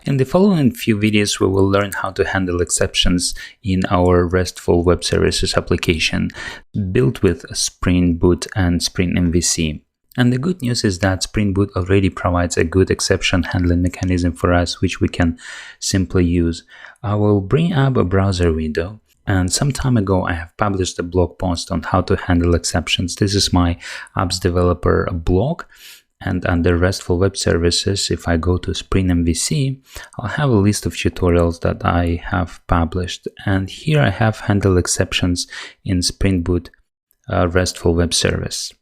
In the following few videos, we will learn how to handle exceptions in our RESTful Web Services application built with Spring Boot and Spring MVC. And the good news is that Spring Boot already provides a good exception handling mechanism for us, which we can simply use. I will bring up a browser window. And some time ago, I have published a blog post on how to handle exceptions. This is my apps developer blog. And under RESTful Web Services, if I go to Spring MVC, I'll have a list of tutorials that I have published. And here I have handle exceptions in Spring Boot RESTful Web Service.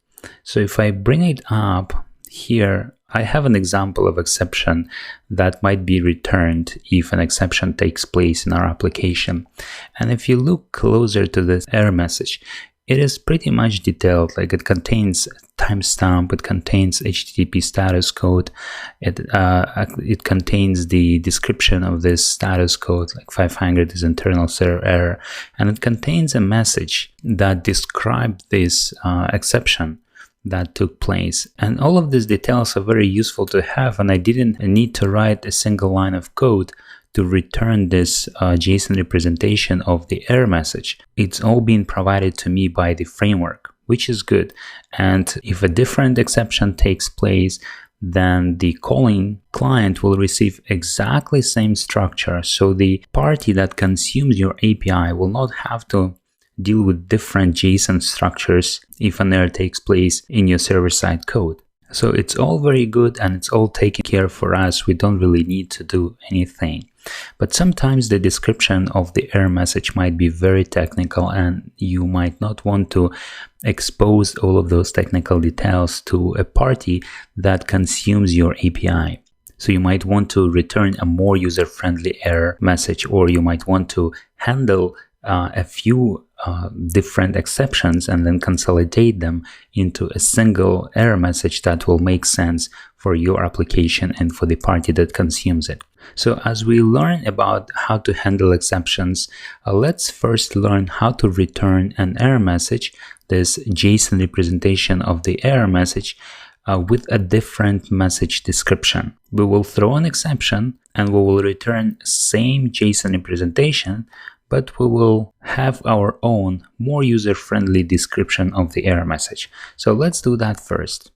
So if I bring it up here, I have an example of exception that might be returned if an exception takes place in our application. And if you look closer to this error message, it is pretty much detailed. Like, it contains timestamp, it contains HTTP status code, it contains the description of this status code, like 500 is internal server error, and it contains a message that describes this exception that took place. And all of these details are very useful to have, and I didn't need to write a single line of code to return this JSON representation of the error message. It's all being provided to me by the framework, which is good. And if a different exception takes place, then the calling client will receive exactly same structure. So the party that consumes your API will not have to deal with different JSON structures if an error takes place in your server-side code. So it's all very good and it's all taken care for us. We don't really need to do anything. But sometimes the description of the error message might be very technical and you might not want to expose all of those technical details to a party that consumes your API. So you might want to return a more user-friendly error message, or you might want to handle a few different exceptions and then consolidate them into a single error message that will make sense for your application and for the party that consumes it. So as we learn about how to handle exceptions, let's first learn how to return an error message, this JSON representation of the error message, with a different message description. We will throw an exception and we will return same JSON representation, but we will have our own more user-friendly description of the error message. So let's do that first.